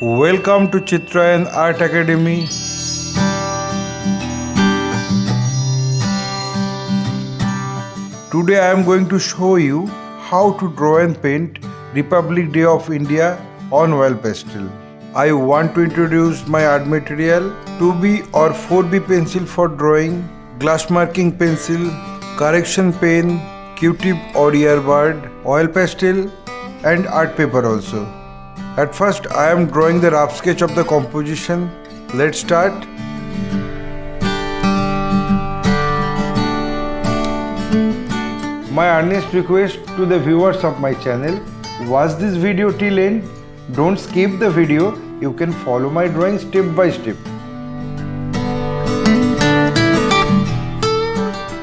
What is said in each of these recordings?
Welcome to Chitrayan Art Academy. Today I am going to show you how to draw and paint Republic Day of India on oil pastel. I want to introduce my art material 2B or 4B pencil for drawing, glass marking pencil, correction pen, Q-tip or earbud, oil pastel and art paper also. At first I am drawing the rough sketch of the composition. Let's start. My earnest request to the viewers of my channel, watch this video till end. Don't skip the video. You can follow my drawing step by step.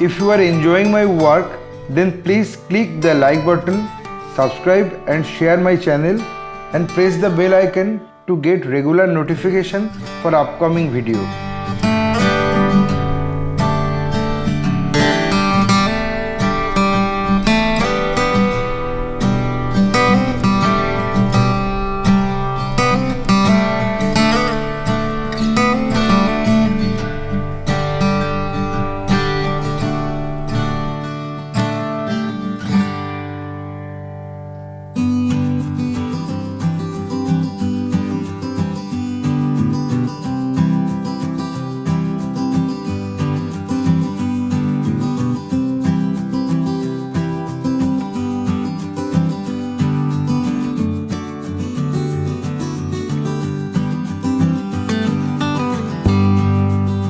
If you are enjoying my work, then please click the like button, subscribe and share my channel and press the bell icon to get regular notification for upcoming video.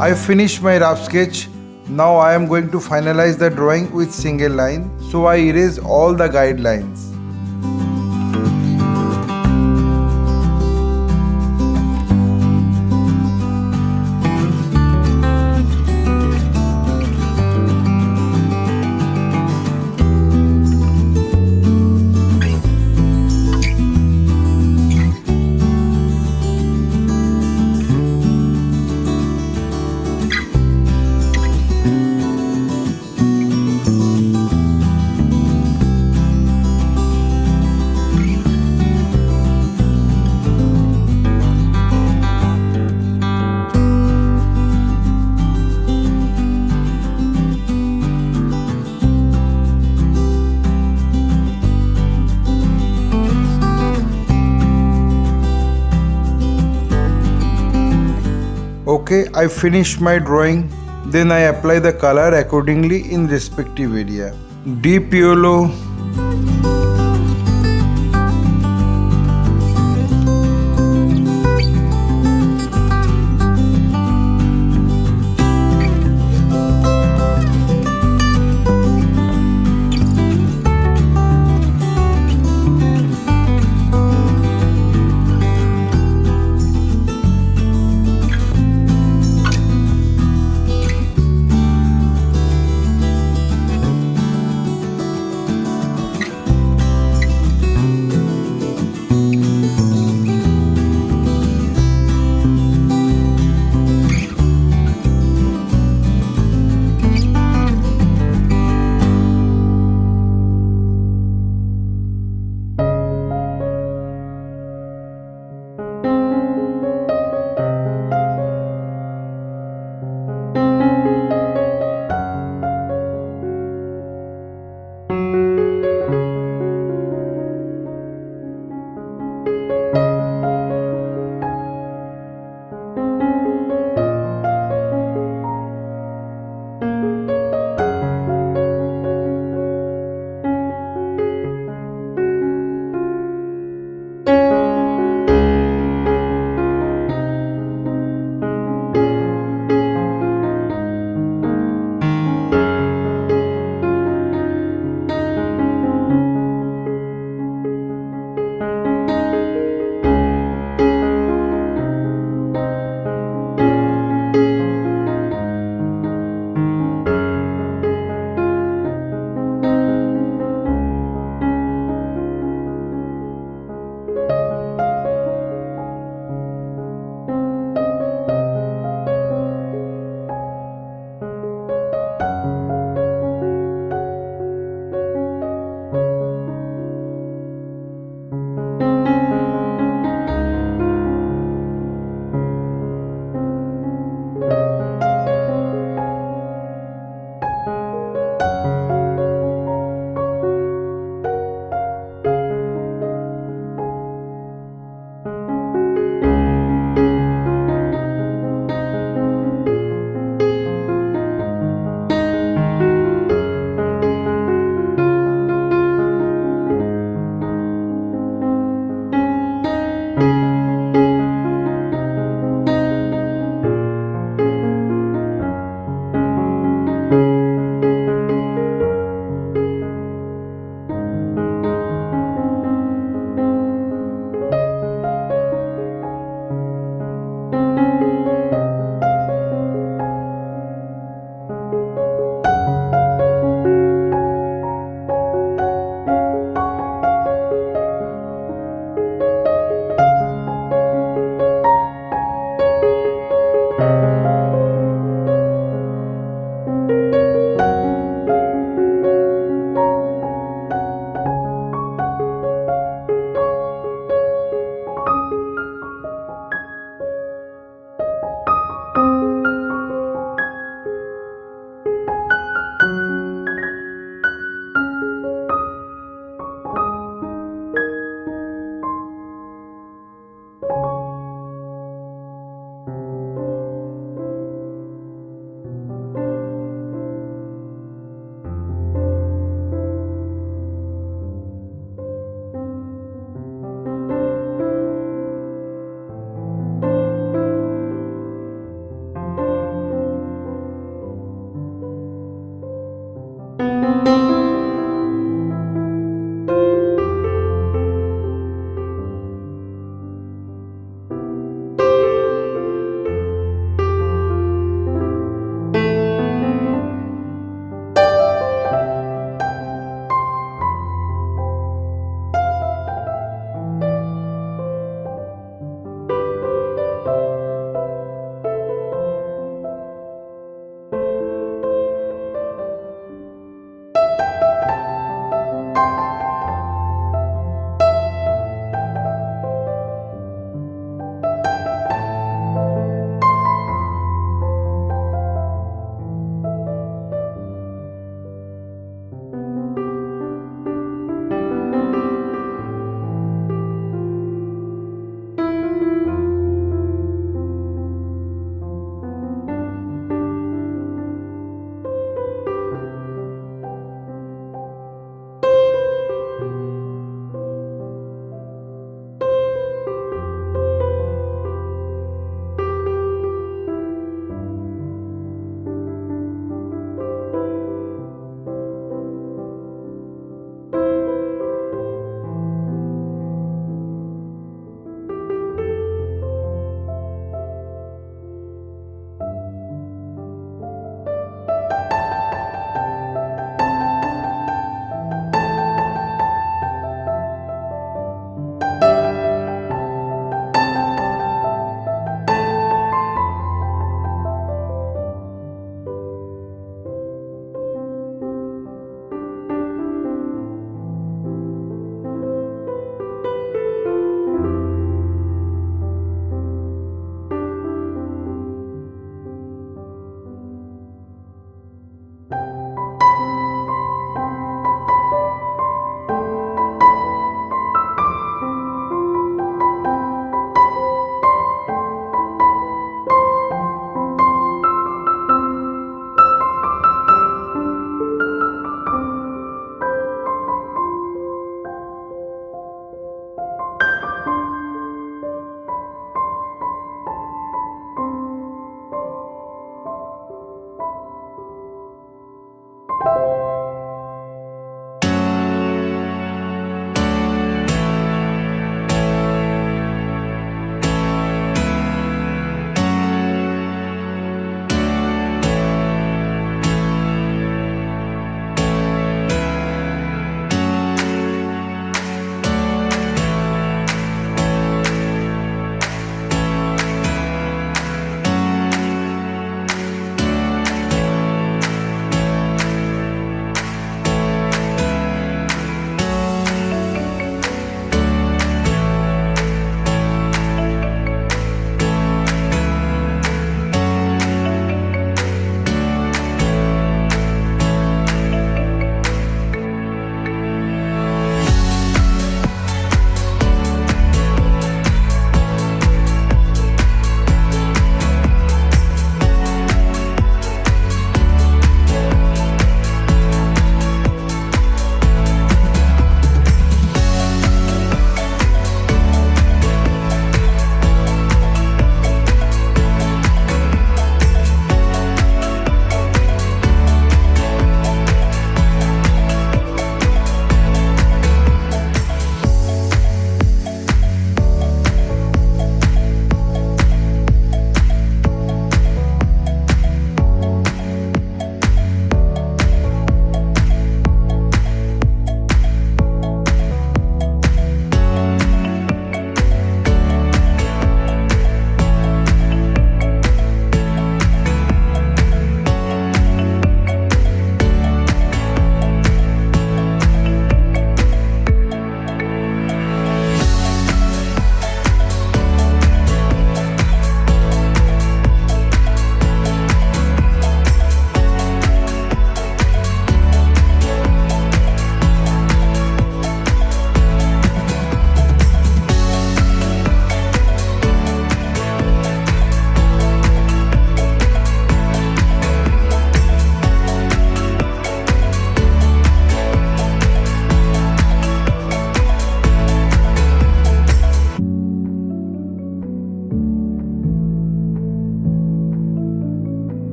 I finished my rough sketch. Now I am going to finalize the drawing with single line. So I erase all the guidelines. Okay, I finish my drawing. Then I apply the color accordingly in respective area. Deep yellow,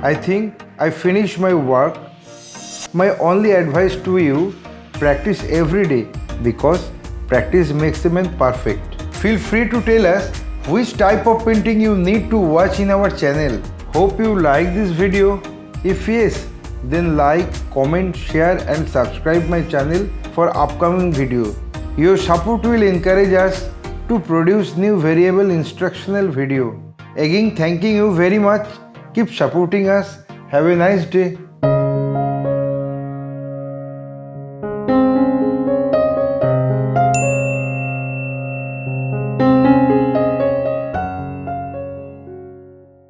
I think I finished my work. My only advice to you, practice every day because practice makes the man perfect. Feel free to tell us which type of painting you need to watch in our channel. Hope you like this video. If yes, then like, comment, share and subscribe my channel for upcoming video. Your support will encourage us to produce new variable instructional video. Again, thanking you very much. Keep supporting us. Have a nice day.